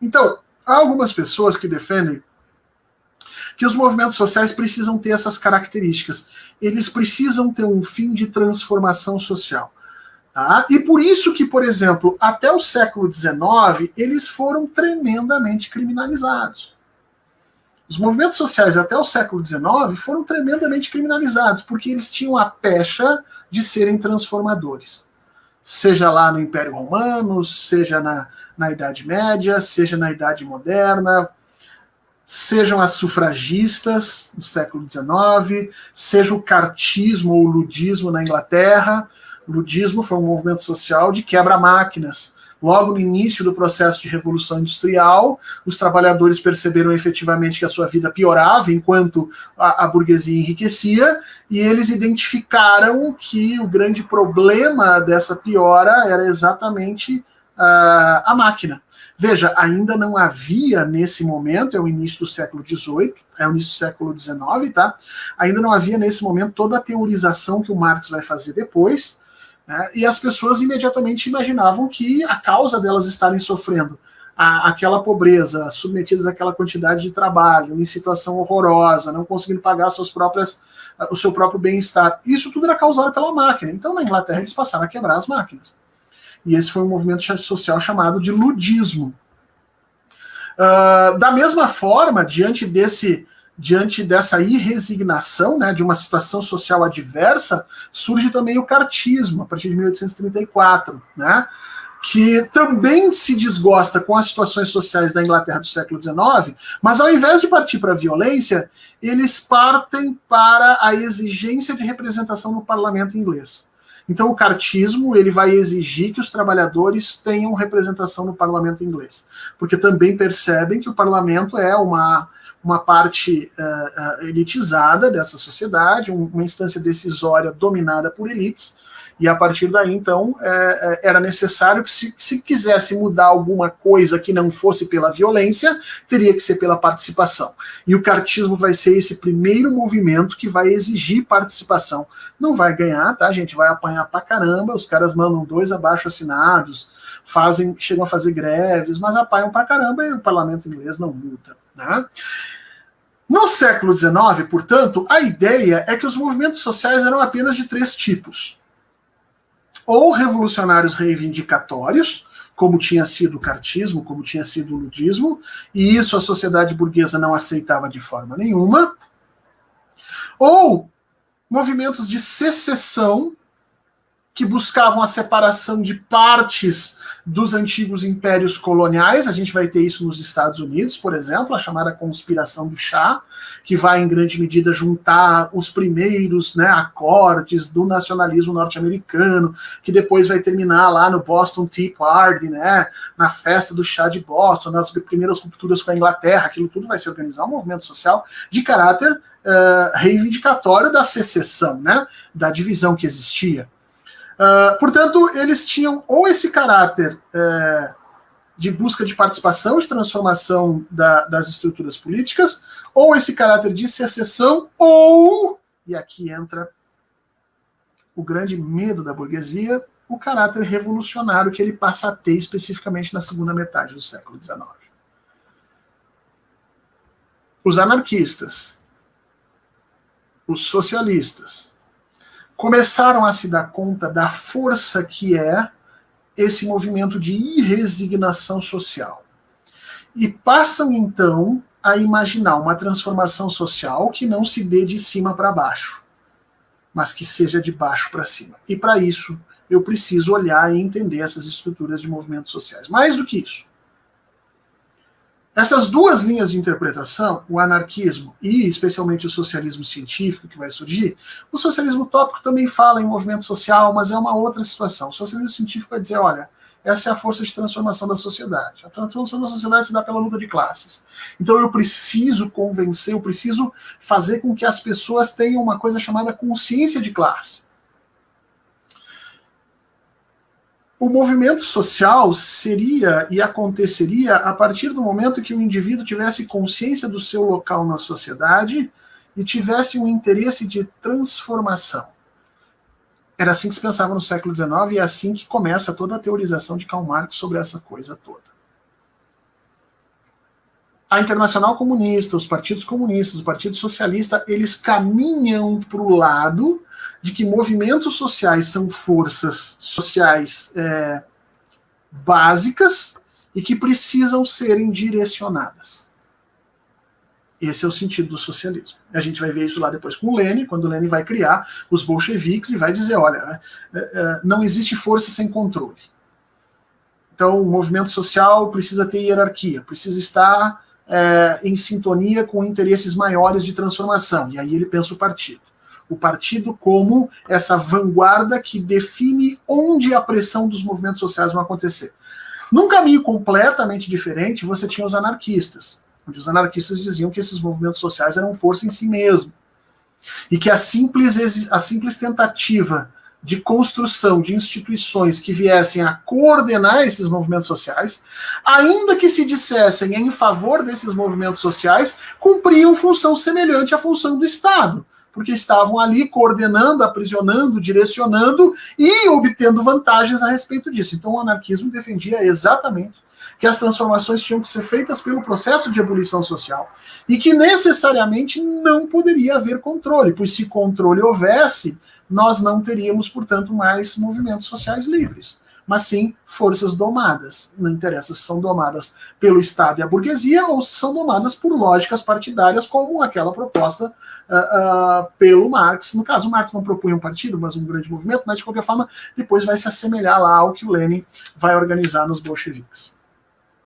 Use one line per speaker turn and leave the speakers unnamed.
Então, há algumas pessoas que defendem que os movimentos sociais precisam ter essas características. Eles precisam ter um fim de transformação social. Tá? E por isso que, por exemplo, até o século XIX, eles foram tremendamente criminalizados. Os movimentos sociais até o século XIX foram tremendamente criminalizados, porque eles tinham a pecha de serem transformadores. Seja lá no Império Romano, seja na Idade Média, seja na Idade Moderna, sejam as sufragistas do século XIX, seja o cartismo ou o ludismo na Inglaterra. O ludismo foi um movimento social de quebra-máquinas. Logo no início do processo de Revolução Industrial, os trabalhadores perceberam efetivamente que a sua vida piorava enquanto a burguesia enriquecia, e eles identificaram que o grande problema dessa piora era exatamente a máquina. Veja, ainda não havia nesse momento, é o início do século XVIII, é o início do século XIX, tá? Ainda não havia nesse momento toda a teorização que o Marx vai fazer depois, né? E as pessoas imediatamente imaginavam que a causa delas estarem sofrendo aquela pobreza, submetidas àquela quantidade de trabalho, em situação horrorosa, não conseguindo pagar o seu próprio bem-estar, isso tudo era causado pela máquina. Então, na Inglaterra, eles passaram a quebrar as máquinas. E esse foi um movimento social chamado de ludismo. Da mesma forma, diante dessa irresignação, né, de uma situação social adversa, surge também o cartismo, a partir de 1834, né, que também se desgosta com as situações sociais da Inglaterra do século XIX, mas ao invés de partir para a violência, eles partem para a exigência de representação no parlamento inglês. Então o cartismo ele vai exigir que os trabalhadores tenham representação no parlamento inglês, porque também percebem que o parlamento é uma parte elitizada dessa sociedade, uma instância decisória dominada por elites, e a partir daí, então, era necessário que se quisesse mudar alguma coisa que não fosse pela violência, teria que ser pela participação. E o cartismo vai ser esse primeiro movimento que vai exigir participação. Não vai ganhar, tá, gente? Vai apanhar pra caramba, os caras mandam 2 abaixo-assinados, chegam a fazer greves, mas apanham pra caramba e o parlamento inglês não muda, né? No século XIX, portanto, a ideia é que os movimentos sociais eram apenas de 3 tipos. Ou revolucionários reivindicatórios, como tinha sido o cartismo, como tinha sido o ludismo, e isso a sociedade burguesa não aceitava de forma nenhuma, ou movimentos de secessão, que buscavam a separação de partes dos antigos impérios coloniais. A gente vai ter isso nos Estados Unidos, por exemplo, a chamada conspiração do chá, que vai em grande medida juntar os primeiros, né, acordes do nacionalismo norte-americano, que depois vai terminar lá no Boston Tea Party, né, na festa do chá de Boston, nas primeiras rupturas com a Inglaterra. Aquilo tudo vai se organizar um movimento social de caráter reivindicatório da secessão, né, da divisão que existia. Portanto, eles tinham ou esse caráter de busca de participação, de transformação das estruturas políticas, ou esse caráter de secessão, ou, e aqui entra o grande medo da burguesia, o caráter revolucionário que ele passa a ter especificamente na segunda metade do século XIX. Os anarquistas, os socialistas, começaram a se dar conta da força que é esse movimento de irresignação social. E passam, então, a imaginar uma transformação social que não se dê de cima para baixo, mas que seja de baixo para cima. E para isso, eu preciso olhar e entender essas estruturas de movimentos sociais. Mais do que isso, essas 2 linhas de interpretação, o anarquismo e especialmente o socialismo científico que vai surgir, o socialismo utópico também fala em movimento social, mas é uma outra situação. O socialismo científico vai dizer, olha, essa é a força de transformação da sociedade. A transformação da sociedade se dá pela luta de classes. Então eu preciso convencer, eu preciso fazer com que as pessoas tenham uma coisa chamada consciência de classe. O movimento social seria e aconteceria a partir do momento que o indivíduo tivesse consciência do seu local na sociedade e tivesse um interesse de transformação. Era assim que se pensava no século XIX e é assim que começa toda a teorização de Karl Marx sobre essa coisa toda. a Internacional Comunista, os partidos comunistas, o Partido Socialista, eles caminham para o lado de que movimentos sociais são forças sociais básicas e que precisam serem direcionadas. Esse é o sentido do socialismo. A gente vai ver isso lá depois com o Lenin, quando o Lenin vai criar os bolcheviques e vai dizer, olha, não existe força sem controle. Então, o movimento social precisa ter hierarquia, precisa estar em sintonia com interesses maiores de transformação. E aí ele pensa o partido. O partido como essa vanguarda que define onde a pressão dos movimentos sociais vão acontecer. Num caminho completamente diferente, você tinha os anarquistas, onde os anarquistas diziam que esses movimentos sociais eram força em si mesmo. E que a simples tentativa de construção de instituições que viessem a coordenar esses movimentos sociais, ainda que se dissessem em favor desses movimentos sociais, cumpriam função semelhante à função do Estado, porque estavam ali coordenando, aprisionando, direcionando e obtendo vantagens a respeito disso. Então o anarquismo defendia exatamente que as transformações tinham que ser feitas pelo processo de ebulição social e que necessariamente não poderia haver controle, pois se controle houvesse, nós não teríamos, portanto, mais movimentos sociais livres, mas sim forças domadas. Não interessa se são domadas pelo Estado e a burguesia ou se são domadas por lógicas partidárias, como aquela proposta pelo Marx. No caso, o Marx não propunha um partido, mas um grande movimento, mas de qualquer forma, depois vai se assemelhar lá ao que o Lenin vai organizar nos bolcheviques.